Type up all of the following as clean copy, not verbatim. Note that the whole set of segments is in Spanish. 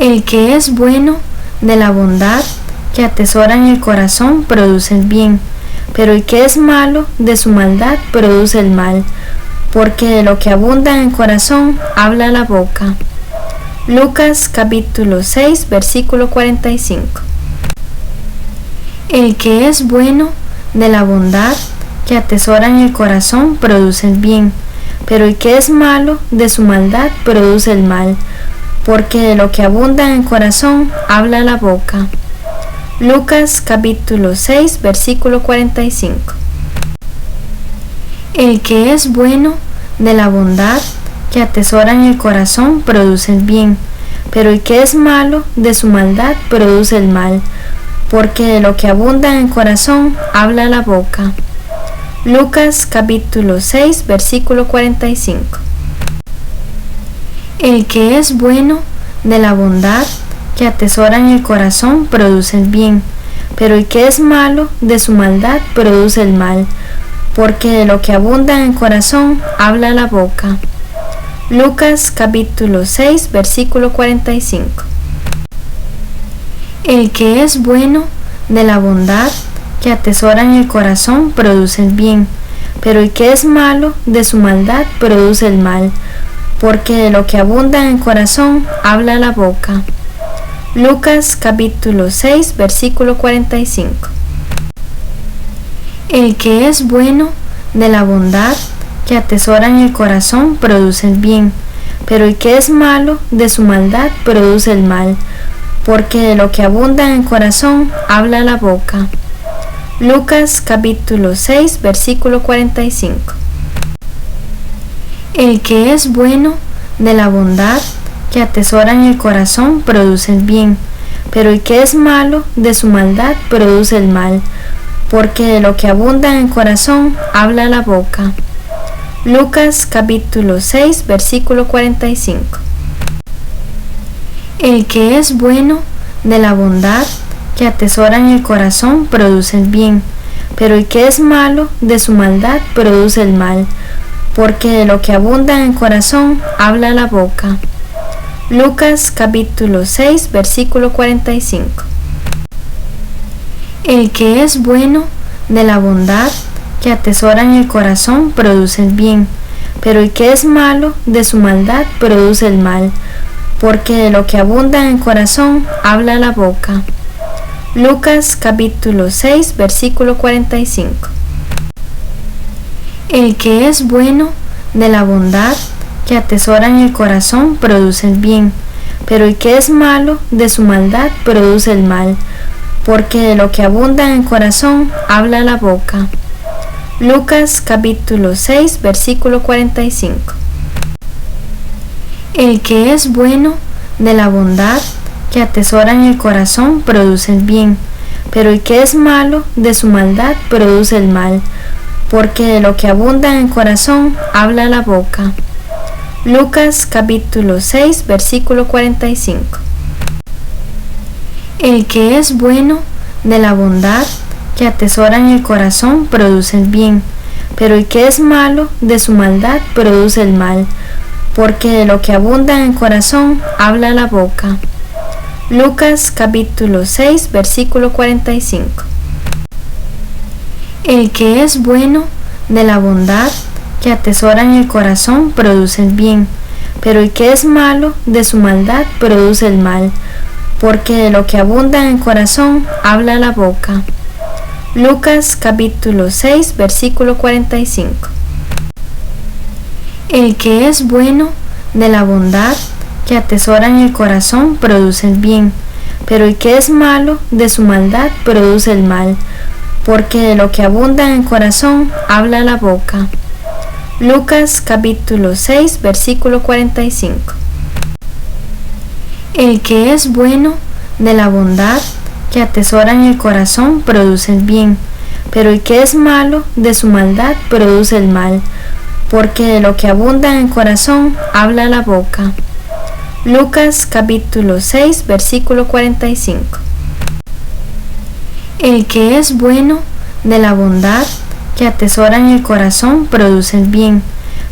El que es bueno de la bondad que atesora en el corazón produce el bien, pero el que es malo de su maldad produce el mal, porque de lo que abunda en el corazón habla la boca. Lucas capítulo 6 versículo 45. El que es bueno de la bondad que atesora en el corazón produce el bien, pero el que es malo de su maldad produce el mal, porque de lo que abunda en el corazón habla la boca. Lucas capítulo 6 versículo 45. El que es bueno de la bondad que atesora en el corazón produce el bien, pero el que es malo de su maldad produce el mal, porque de lo que abunda en el corazón habla la boca. Lucas capítulo 6 versículo 45. El que es bueno de la bondad que atesora en el corazón produce el bien, pero el que es malo de su maldad produce el mal, porque de lo que abunda en el corazón habla la boca. Lucas capítulo 6 versículo 45. El que es bueno de la bondad que atesora en el corazón produce el bien, pero el que es malo de su maldad produce el mal, porque de lo que abunda en el corazón habla la boca. Lucas capítulo 6 versículo 45. El que es bueno de la bondad que atesora en el corazón produce el bien, pero el que es malo de su maldad produce el mal, porque de lo que abunda en el corazón habla la boca. Lucas capítulo 6 versículo 45. El que es bueno de la bondad que atesora en el corazón produce el bien, pero el que es malo de su maldad produce el mal, porque de lo que abunda en el corazón habla la boca. Lucas capítulo 6 versículo 45. El que es bueno de la bondad que atesora en el corazón produce el bien, pero el que es malo de su maldad produce el mal, porque de lo que abunda en el corazón habla la boca. Lucas capítulo 6 versículo 45. El que es bueno de la bondad que atesora en el corazón produce el bien, pero el que es malo de su maldad produce el mal, porque de lo que abunda en el corazón habla la boca. Lucas capítulo 6 versículo 45. El que es bueno de la bondad que atesora en el corazón produce el bien, pero el que es malo de su maldad produce el mal, porque de lo que abunda en el corazón habla la boca. Lucas capítulo 6 versículo 45. El que es bueno de la bondad que atesora en el corazón produce el bien, pero el que es malo de su maldad produce el mal, porque de lo que abunda en el corazón habla la boca. Lucas capítulo 6 versículo 45. El que es bueno de la bondad que atesora en el corazón produce el bien, pero el que es malo de su maldad produce el mal, porque de lo que abunda en el corazón habla la boca. Lucas capítulo 6 versículo 45. El que es bueno de la bondad que atesora en el corazón produce el bien, pero el que es malo de su maldad produce el mal, porque de lo que abunda en el corazón habla la boca. Lucas capítulo 6 versículo 45. El que es bueno de la bondad que atesora en el corazón produce el bien, pero el que es malo de su maldad produce el mal, porque de lo que abunda en el corazón habla la boca. Lucas capítulo 6 versículo 45. El que es bueno de la bondad que atesora en el corazón produce el bien, pero el que es malo de su maldad produce el mal, porque de lo que abunda en el corazón habla la boca. Lucas capítulo 6 versículo 45. El que es bueno de la bondad que atesora en el corazón produce el bien,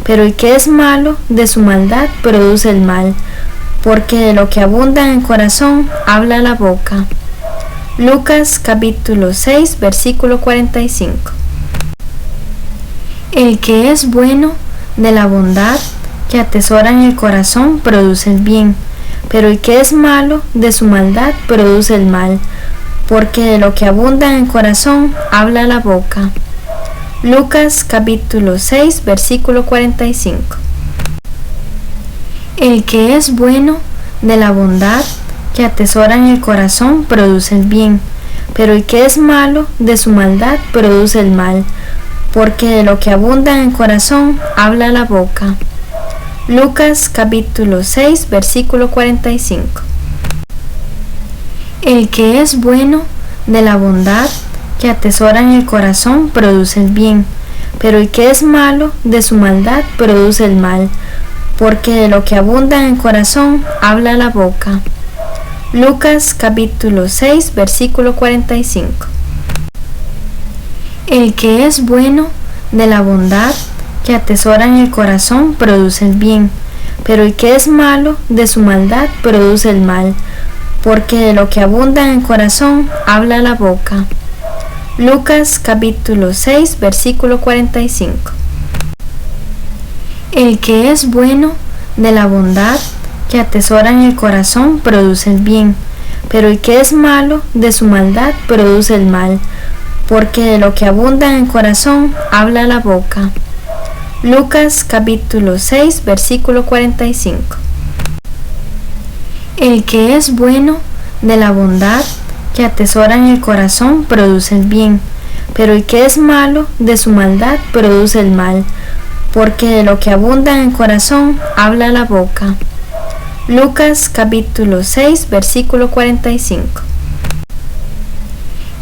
pero el que es malo de su maldad produce el mal, porque de lo que abunda en el corazón habla la boca. Lucas capítulo 6 versículo 45. El que es bueno de la bondad que atesora en el corazón produce el bien, pero el que es malo de su maldad produce el mal, porque de lo que abunda en el corazón habla la boca. Lucas capítulo 6 versículo 45. El que es bueno de la bondad que atesora en el corazón produce el bien, pero el que es malo de su maldad produce el mal, porque de lo que abunda en el corazón habla la boca. Lucas capítulo 6 versículo 45. El que es bueno de la bondad que atesora en el corazón produce el bien, pero el que es malo de su maldad produce el mal, porque de lo que abunda en el corazón habla la boca. Lucas capítulo 6 versículo 45. El que es bueno de la bondad que atesora en el corazón produce el bien, pero el que es malo de su maldad produce el mal, porque de lo que abunda en el corazón habla la boca. Lucas capítulo 6 versículo 45. El que es bueno de la bondad que atesora en el corazón produce el bien, pero el que es malo de su maldad produce el mal, porque de lo que abunda en el corazón habla la boca. Lucas capítulo 6 versículo 45. El que es bueno de la bondad que atesora en el corazón produce el bien, pero el que es malo de su maldad produce el mal, porque de lo que abunda en el corazón habla la boca. Lucas capítulo 6 versículo 45.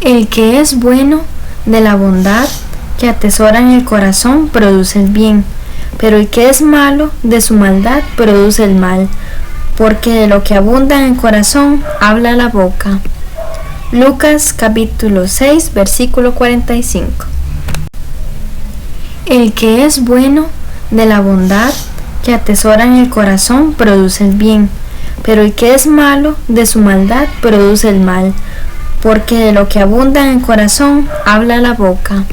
El que es bueno de la bondad que atesora en el corazón produce el bien, pero el que es malo de su maldad produce el mal, porque de lo que abunda en el corazón habla la boca. Lucas capítulo 6 versículo 45. El que es bueno de la bondad que atesora en el corazón produce el bien, pero el que es malo de su maldad produce el mal, porque de lo que abunda en el corazón habla la boca.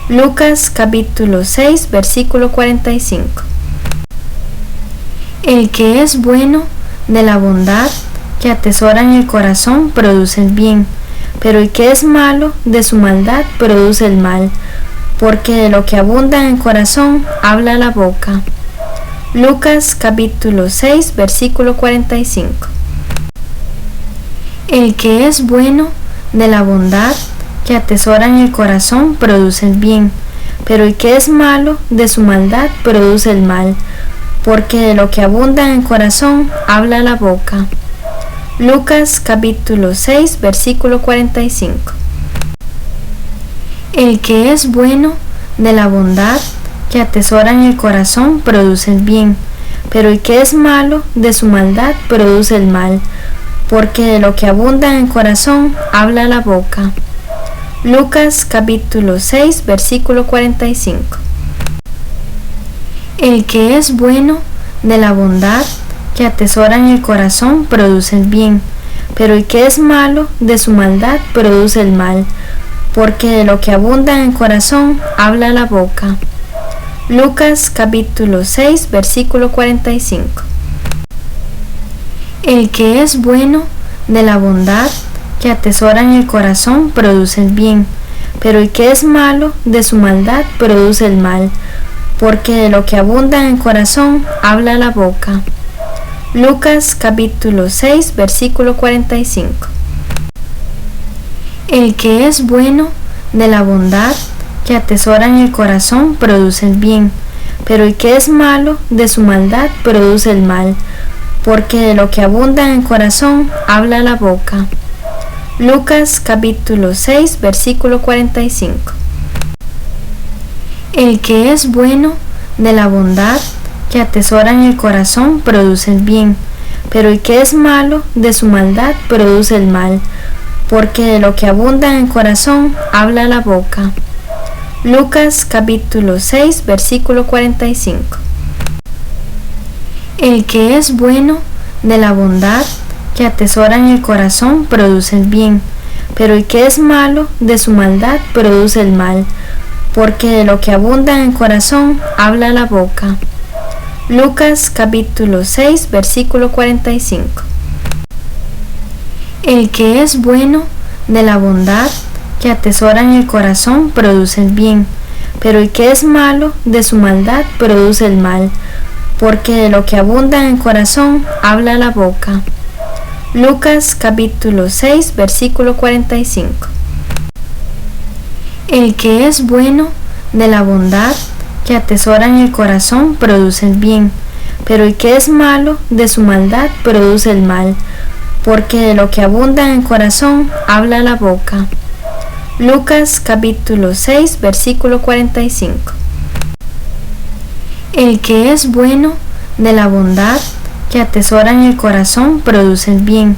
Lucas capítulo 6 versículo 45. El que es bueno de la bondad que atesora en el corazón produce el bien, pero el que es malo de su maldad produce el mal, porque de lo que abunda en el corazón habla la boca. Lucas capítulo 6 versículo 45. El que es bueno de la bondad que atesora en el corazón produce el bien, pero el que es malo de su maldad produce el mal, porque de lo que abunda en el corazón habla la boca. Lucas capítulo 6 versículo 45. El que es bueno de la bondad que atesora en el corazón produce el bien, pero el que es malo de su maldad produce el mal, porque de lo que abunda en el corazón habla la boca. Lucas capítulo 6 versículo 45. El que es bueno de la bondad que atesora en el corazón produce el bien, pero el que es malo de su maldad produce el mal, porque de lo que abunda en el corazón habla la boca. Lucas capítulo 6 versículo 45. El que es bueno de la bondad que atesora en el corazón produce el bien, pero el que es malo de su maldad produce el mal, porque de lo que abunda en el corazón habla la boca. Lucas capítulo 6 versículo 45. El que es bueno de la bondad que atesora en el corazón produce el bien, pero el que es malo de su maldad produce el mal, porque de lo que abunda en el corazón habla la boca. Lucas capítulo 6 versículo 45. El que es bueno de la bondad que atesora en el corazón produce el bien, pero el que es malo de su maldad produce el mal, porque de lo que abunda en el corazón habla la boca. Lucas capítulo 6 versículo 45. El que es bueno de la bondad que atesora en el corazón produce el bien, pero el que es malo de su maldad produce el mal, porque de lo que abunda en el corazón habla la boca. Lucas capítulo 6 versículo 45. El que es bueno de la bondad que atesora en el corazón produce el bien, pero el que es malo de su maldad produce el mal, porque de lo que abunda en el corazón habla la boca. Lucas capítulo 6 versículo 45. El que es bueno de la bondad que atesora en el corazón produce el bien, pero el que es malo de su maldad produce el mal, porque de lo que abunda en el corazón habla la boca. Lucas capítulo 6 versículo 45. El que es bueno de la bondad que atesora en el corazón produce el bien,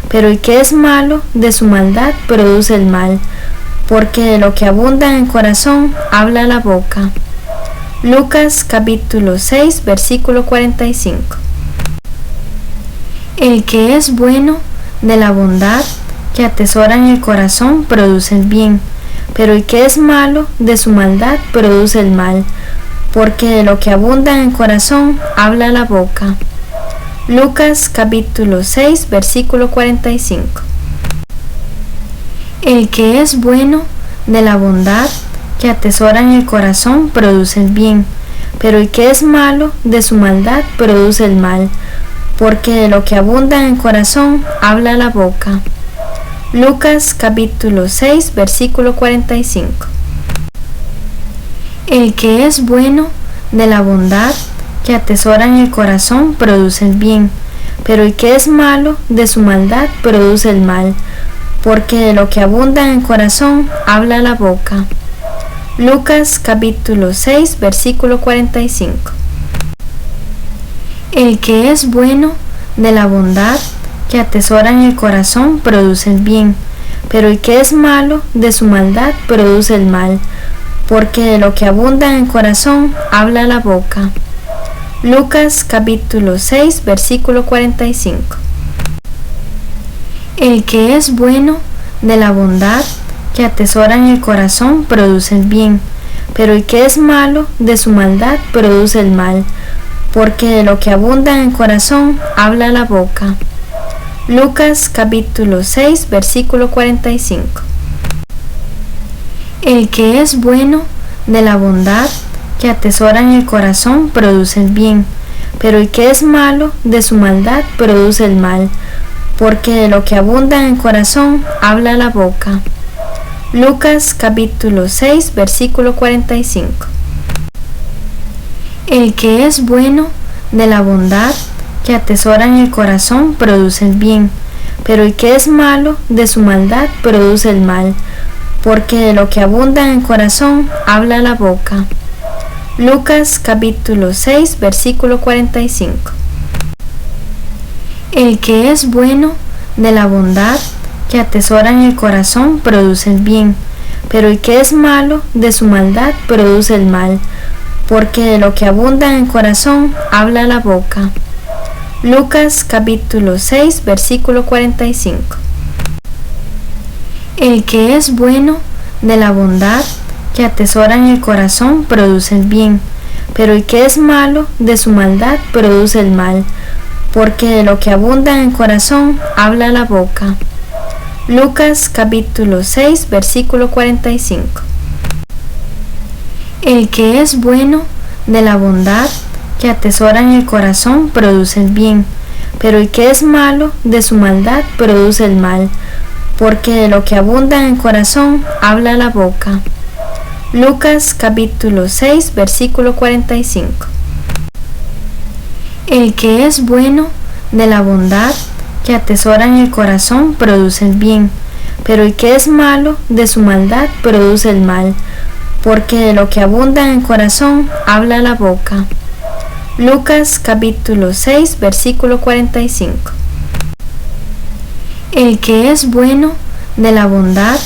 pero el que es malo de su maldad produce el mal, porque de lo que abunda en el corazón habla la boca. Lucas capítulo 6 versículo 45. El que es bueno de la bondad que atesora en el corazón produce el bien, pero el que es malo de su maldad produce el mal, porque de lo que abunda en el corazón habla la boca. Lucas capítulo 6 versículo 45. El que es bueno de la bondad que atesora en el corazón produce el bien, pero el que es malo de su maldad produce el mal, porque de lo que abunda en el corazón habla la boca. Lucas capítulo 6 versículo 45. El que es bueno de la bondad que atesora en el corazón produce el bien, pero el que es malo de su maldad produce el mal, porque de lo que abunda en el corazón habla la boca. Lucas capítulo 6 versículo 45. El que es bueno de la bondad que atesora en el corazón produce el bien, pero el que es malo de su maldad produce el mal, porque de lo que abunda en el corazón habla la boca. Lucas capítulo 6 versículo 45. El que es bueno de la bondad que atesora en el corazón produce el bien, pero el que es malo de su maldad produce el mal, porque de lo que abunda en el corazón habla la boca. Lucas capítulo 6 versículo 45. El que es bueno de la bondad que atesora en el corazón produce el bien, pero el que es malo de su maldad produce el mal, porque de lo que abunda en el corazón habla la boca. Lucas capítulo 6 versículo 45. El que es bueno de la bondad que atesora en el corazón produce el bien, pero el que es malo de su maldad produce el mal, porque de lo que abunda en el corazón habla la boca. Lucas capítulo 6 versículo 45. El que es bueno de la bondad que atesora en el corazón produce el bien, pero el que es malo de su maldad produce el mal, porque de lo que abunda en el corazón habla la boca. Lucas capítulo 6 versículo 45. El que es bueno de la bondad que atesora en el corazón produce el bien, pero el que es malo de su maldad produce el mal, porque de lo que abunda en el corazón habla la boca. Lucas capítulo 6 versículo 45. El que es bueno de la bondad que atesora en el corazón produce el bien, pero el que es malo de su maldad produce el mal, porque de lo que abunda en el corazón habla la boca. Lucas capítulo 6 versículo 45. El que es bueno de la bondad que atesora en el corazón produce el bien, pero el que es malo de su maldad produce el mal, porque de lo que abunda en el corazón habla la boca. Lucas capítulo 6 versículo 45. El que es bueno de la bondad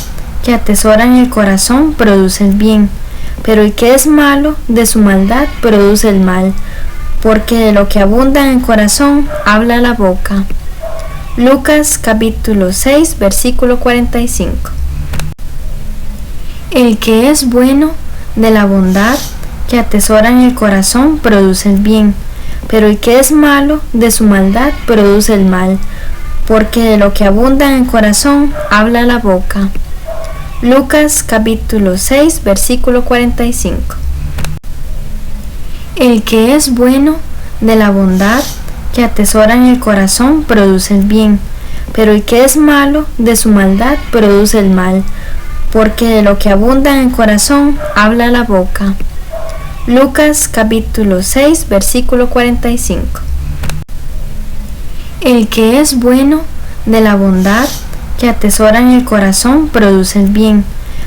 que atesora en el corazón produce el bien, pero el que es malo de su maldad produce el mal, porque de lo que abunda en el corazón habla la boca. Lucas capítulo 6 versículo 45. El que es bueno de la bondad que atesora en el corazón produce el bien, pero el que es malo de su maldad produce el mal, porque de lo que abunda en el corazón habla la boca. Lucas capítulo 6 versículo 45. El que es bueno de la bondad que atesora en el corazón produce el bien, pero el que es malo de su maldad produce el mal, porque de lo que abunda en el corazón habla la boca. Lucas capítulo 6 versículo 45. El que es bueno de la bondad que atesora en el corazón produce el bien,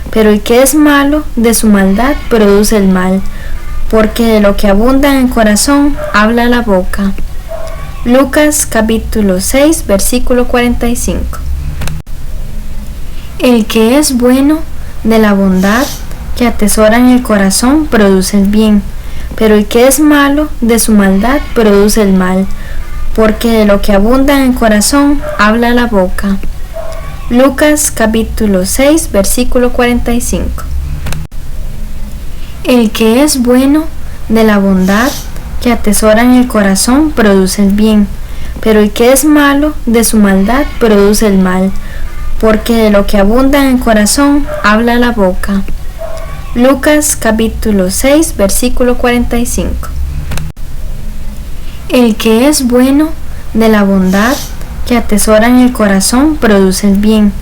pero el que es malo de su maldad produce el mal, porque de lo que abunda en el corazón habla la boca. Lucas capítulo 6 versículo 45. El que es bueno de la bondad que atesora en el corazón produce el bien, pero el que es malo de su maldad produce el mal, porque de lo que abunda en el corazón habla la boca. Lucas capítulo 6 versículo 45. El que es bueno de la bondad que atesora en el corazón produce el bien, pero el que es malo de su maldad produce el mal, porque de lo que abunda en el corazón habla la boca. Lucas capítulo 6 versículo 45. El que es bueno de la bondad que atesora en el corazón produce el bien,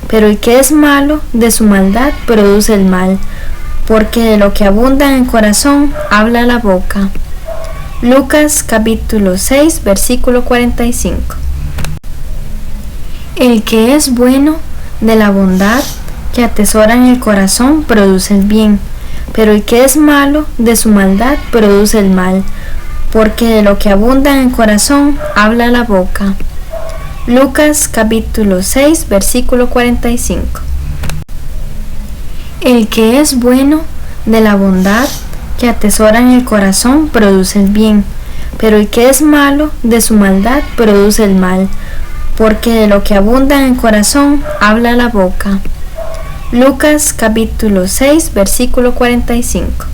pero el que es malo de su maldad produce el mal, porque de lo que abunda en el corazón habla la boca. Lucas capítulo 6 versículo 45. El que es bueno de la bondad que atesora en el corazón produce el bien, pero el que es malo de su maldad produce el mal, porque de lo que abunda en el corazón habla la boca. Lucas capítulo 6 versículo 45. El que es bueno de la bondad que atesora en el corazón produce el bien, pero el que es malo de su maldad produce el mal, porque de lo que abunda en el corazón habla la boca. Lucas capítulo 6 versículo 45.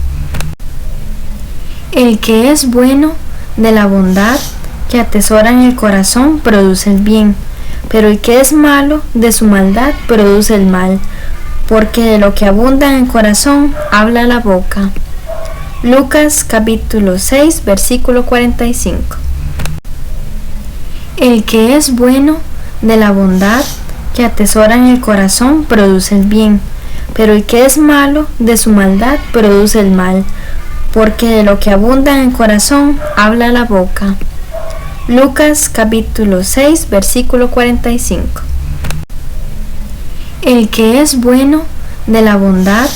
El que es bueno de la bondad que atesora en el corazón produce el bien, pero el que es malo de su maldad produce el mal, porque de lo que abunda en el corazón habla la boca. Lucas capítulo 6 versículo 45. El que es bueno de la bondad que atesora en el corazón produce el bien, pero el que es malo de su maldad produce el mal, porque de lo que abunda en el corazón habla la boca. Lucas capítulo 6 versículo 45. El que es bueno de la bondad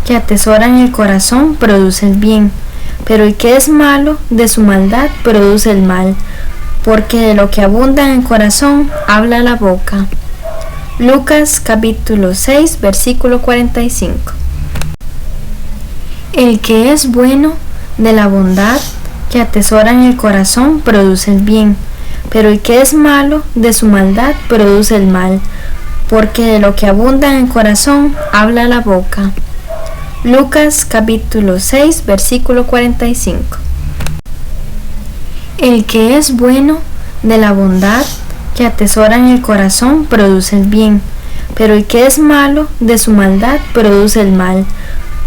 que atesora en el corazón produce el bien, pero el que es malo de su maldad produce el mal, porque de lo que abunda en el corazón habla la boca. Lucas capítulo 6 versículo 45. El que es bueno de la bondad que atesora en el corazón produce el bien, pero el que es malo de su maldad produce el mal, porque de lo que abunda en el corazón habla la boca. Lucas capítulo 6 versículo 45. El que es bueno de la bondad que atesora en el corazón produce el bien, pero el que es malo de su maldad produce el mal,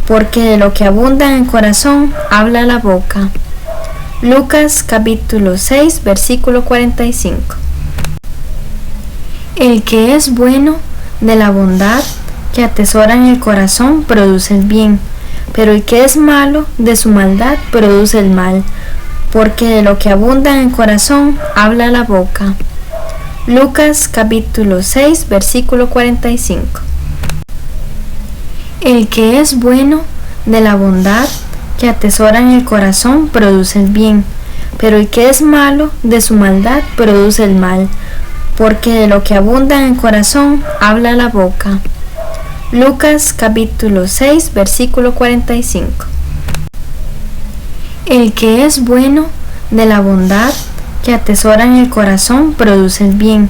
porque de lo que abunda en el corazón habla la boca. Lucas capítulo 6 versículo 45. El que es bueno de la bondad que atesora en el corazón produce el bien, pero el que es malo de su maldad produce el mal, porque de lo que abunda en el corazón habla la boca. Lucas capítulo 6 versículo 45. El que es bueno de la bondad que atesora en el corazón produce el bien, pero el que es malo de su maldad produce el mal, porque de lo que abunda en el corazón habla la boca. Lucas capítulo 6 versículo 45. El que es bueno de la bondad que atesora en el corazón produce el bien,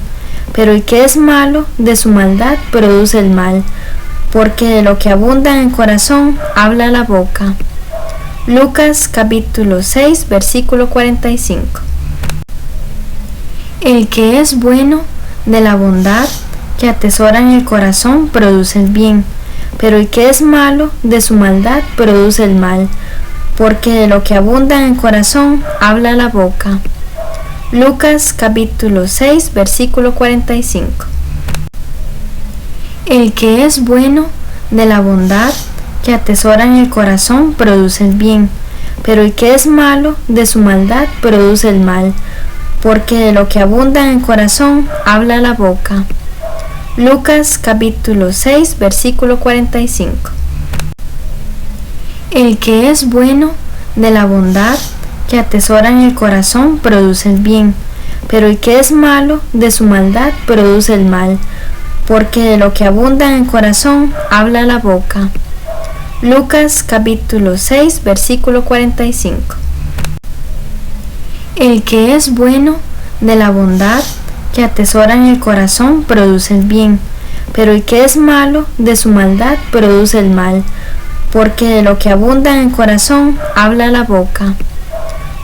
pero el que es malo de su maldad produce el mal, porque de lo que abunda en el corazón habla la boca. Lucas capítulo 6 versículo 45. El que es bueno de la bondad que atesora en el corazón produce el bien, pero el que es malo de su maldad produce el mal, porque de lo que abunda en el corazón habla la boca. Lucas capítulo 6 versículo 45. El que es bueno de la bondad que atesora en el corazón produce el bien, pero el que es malo de su maldad produce el mal, porque de lo que abunda en el corazón habla la boca. Lucas capítulo 6 versículo 45. El que es bueno de la bondad que atesora en el corazón produce el bien, pero el que es malo de su maldad produce el mal, porque de lo que abunda en el corazón habla la boca. Lucas capítulo 6 versículo 45. El que es bueno de la bondad que atesora en el corazón produce el bien, pero el que es malo de su maldad produce el mal, porque de lo que abunda en el corazón habla la boca.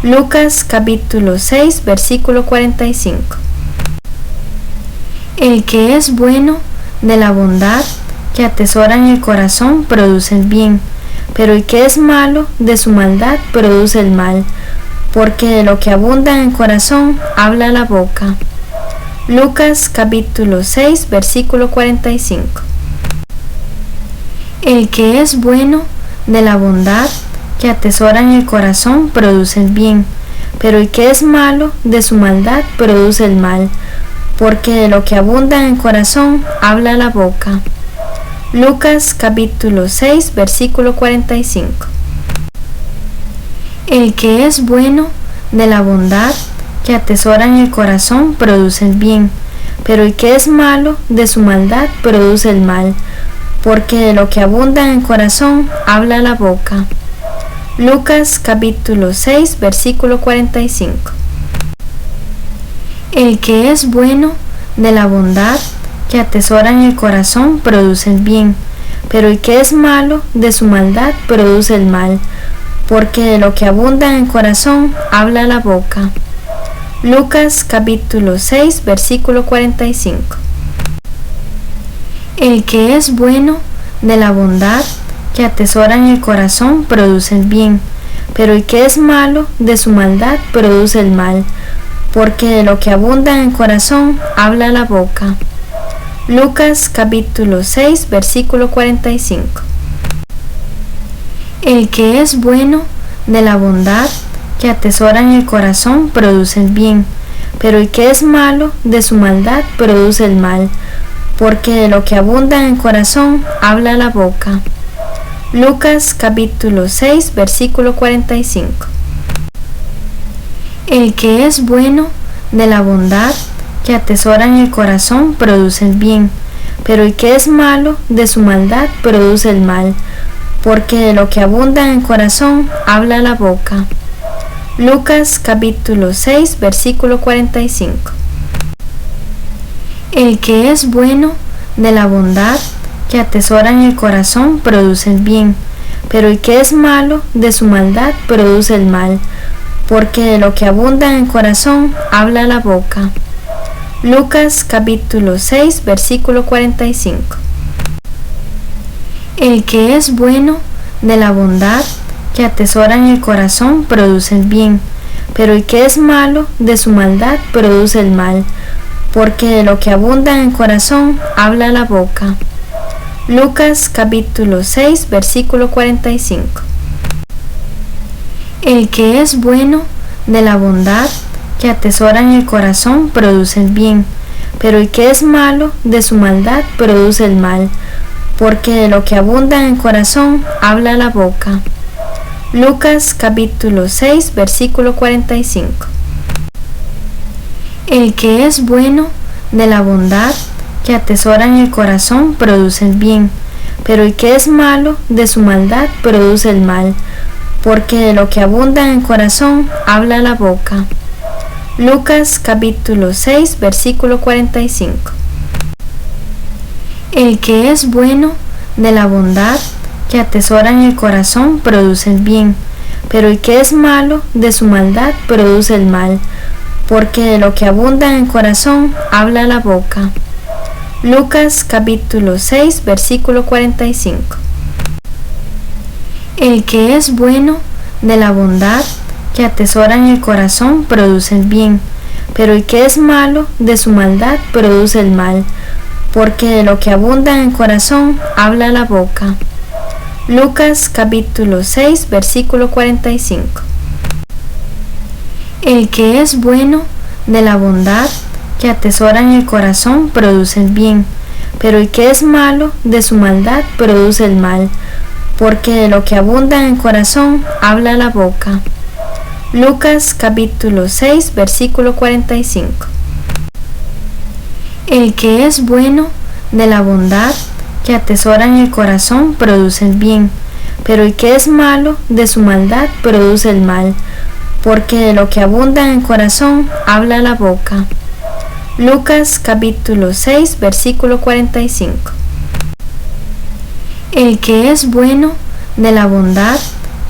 Lucas capítulo 6 versículo 45. El que es bueno de la bondad que atesora en el corazón produce el bien, pero el que es malo de su maldad produce el mal, porque de lo que abunda en el corazón habla la boca. Lucas capítulo 6 versículo 45. El que es bueno de la bondad que atesora en el corazón produce el bien, pero el que es malo de su maldad produce el mal, porque de lo que abunda en el corazón habla la boca. Lucas capítulo 6 versículo 45. El que es bueno de la bondad que atesora en el corazón produce el bien, pero el que es malo de su maldad produce el mal, porque de lo que abunda en el corazón habla la boca. Lucas capítulo 6 versículo 45. El que es bueno de la bondad que atesora en el corazón produce el bien, pero el que es malo de su maldad produce el mal, porque de lo que abunda en el corazón habla la boca. Lucas capítulo 6 versículo 45. El que es bueno de la bondad que atesora en el corazón produce el bien, pero el que es malo de su maldad produce el mal, porque de lo que abunda en el corazón habla la boca. Lucas capítulo 6 versículo 45. El que es bueno de la bondad que atesora en el corazón produce el bien, pero el que es malo de su maldad produce el mal, porque de lo que abunda en el corazón habla la boca. Lucas capítulo 6 versículo 45. El que es bueno de la bondad que atesora en el corazón produce el bien, pero el que es malo de su maldad produce el mal, porque de lo que abunda en el corazón habla la boca. Lucas capítulo 6 versículo 45. El que es bueno de la bondad que atesora en el corazón produce el bien, pero el que es malo de su maldad produce el mal, porque de lo que abunda en el corazón habla la boca. Lucas capítulo 6 versículo 45. El que es bueno de la bondad que atesora en el corazón produce el bien, pero el que es malo de su maldad produce el mal, porque de lo que abunda en el corazón habla la boca. Lucas capítulo 6 versículo 45. El que es bueno de la bondad que atesora en el corazón produce el bien, pero el que es malo de su maldad produce el mal, porque de lo que abunda en el corazón habla la boca. Lucas capítulo 6 versículo 45. El que es bueno de la bondad que atesora en el corazón produce el bien, pero el que es malo de su maldad produce el mal, porque de lo que abunda en el corazón habla la boca. Lucas capítulo 6 versículo 45. El que es bueno de la bondad que atesora en el corazón produce el bien, pero el que es malo de su maldad produce el mal, porque de lo que abunda en el corazón habla la boca. Lucas capítulo 6 versículo 45. El que es bueno de la bondad que atesora en el corazón produce el bien, pero el que es malo de su maldad produce el mal, porque de lo que abunda en el corazón habla la boca. Lucas capítulo 6 versículo 45. El que es bueno de la bondad que atesora en el corazón produce el bien, pero el que es malo de su maldad produce el mal, porque de lo que abunda en el corazón habla la boca. Lucas capítulo 6 versículo 45. El que es bueno de la bondad que atesora en el corazón produce el bien, pero el que es malo de su maldad produce el mal, porque de lo que abunda en el corazón habla la boca. Lucas capítulo 6 versículo 45. El que es bueno de la bondad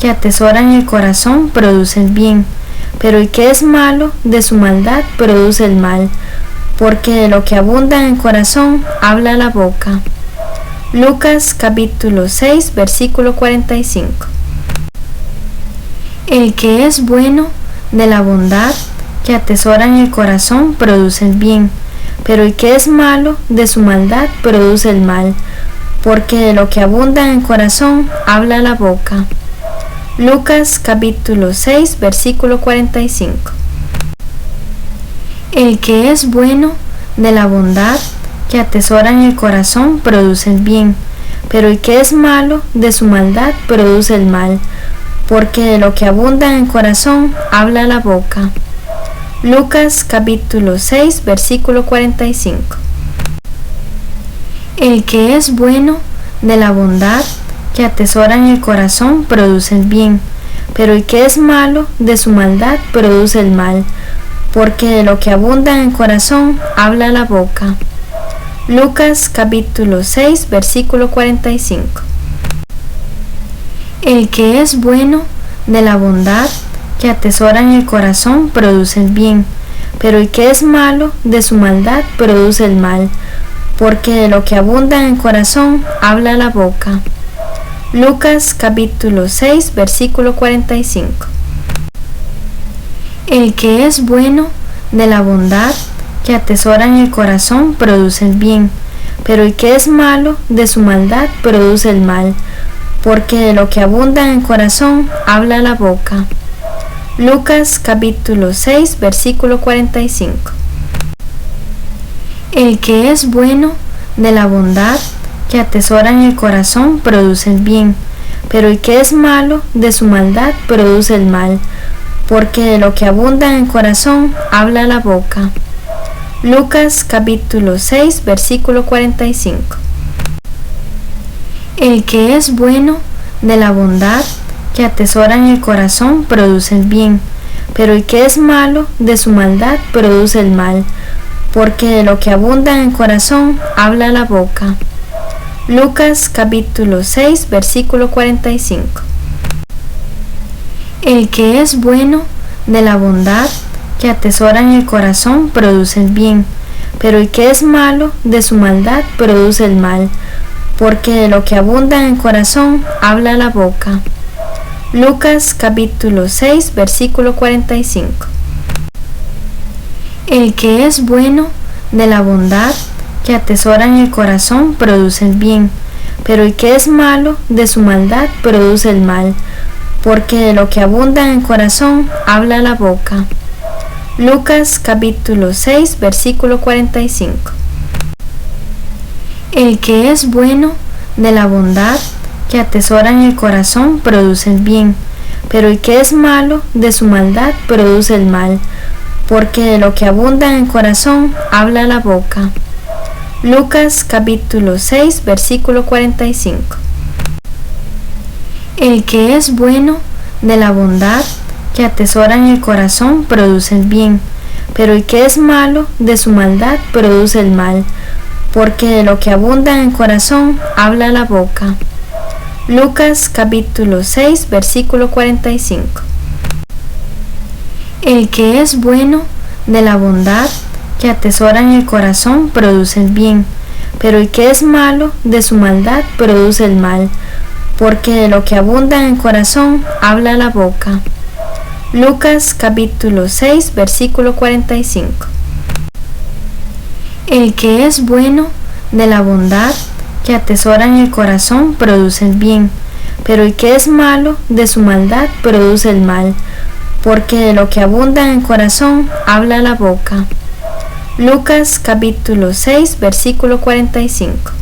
que atesora en el corazón produce el bien, pero el que es malo de su maldad produce el mal, porque de lo que abunda en el corazón habla la boca. Lucas capítulo 6 versículo 45. El que es bueno de la bondad que atesora en el corazón produce el bien, pero el que es malo de su maldad produce el mal, porque de lo que abunda en el corazón habla la boca. Lucas capítulo 6 versículo 45. El que es bueno de la bondad que atesora en el corazón produce el bien, pero el que es malo de su maldad produce el mal, porque de lo que abunda en el corazón habla la boca. Lucas capítulo 6 versículo 45. El que es bueno de la bondad que atesora en el corazón produce el bien, pero el que es malo de su maldad produce el mal, porque de lo que abunda en el corazón habla la boca. Lucas capítulo 6 versículo 45. El que es bueno de la bondad que atesora en el corazón produce el bien, pero el que es malo de su maldad produce el mal, porque de lo que abunda en el corazón habla la boca. Lucas capítulo 6 versículo 45. El que es bueno de la bondad que atesora en el corazón produce el bien, pero el que es malo de su maldad produce el mal, porque de lo que abunda en el corazón habla la boca. Lucas capítulo 6 versículo 45. El que es bueno de la bondad que atesora en el corazón produce el bien, pero el que es malo de su maldad produce el mal, porque de lo que abunda en el corazón habla la boca. Lucas capítulo 6 versículo 45. El que es bueno de la bondad que atesora en el corazón produce el bien, pero el que es malo de su maldad produce el mal, porque de lo que abunda en el corazón habla la boca. Lucas capítulo 6 versículo 45. El que es bueno de la bondad que atesora en el corazón produce el bien, pero el que es malo de su maldad produce el mal, porque de lo que abunda en el corazón habla la boca. Lucas capítulo 6 versículo 45. El que es bueno de la bondad que atesora en el corazón produce el bien, pero el que es malo de su maldad produce el mal, porque de lo que abunda en el corazón habla la boca. Lucas capítulo 6 versículo 45. El que es bueno de la bondad que atesora en el corazón produce el bien, pero el que es malo de su maldad produce el mal, porque de lo que abunda en el corazón habla la boca. Lucas capítulo 6 versículo 45. El que es bueno de la bondad que atesora en el corazón produce el bien, pero el que es malo de su maldad produce el mal, porque de lo que abunda en el corazón habla la boca. Lucas capítulo 6 versículo 45. El que es bueno de la bondad que atesora en el corazón produce el bien, pero el que es malo de su maldad produce el mal, porque de lo que abunda en el corazón habla la boca. Lucas capítulo 6 versículo 45. El que es bueno de la bondad que atesora en el corazón produce el bien, pero el que es malo de su maldad produce el mal, porque de lo que abunda en el corazón habla la boca. Lucas capítulo 6 versículo 45.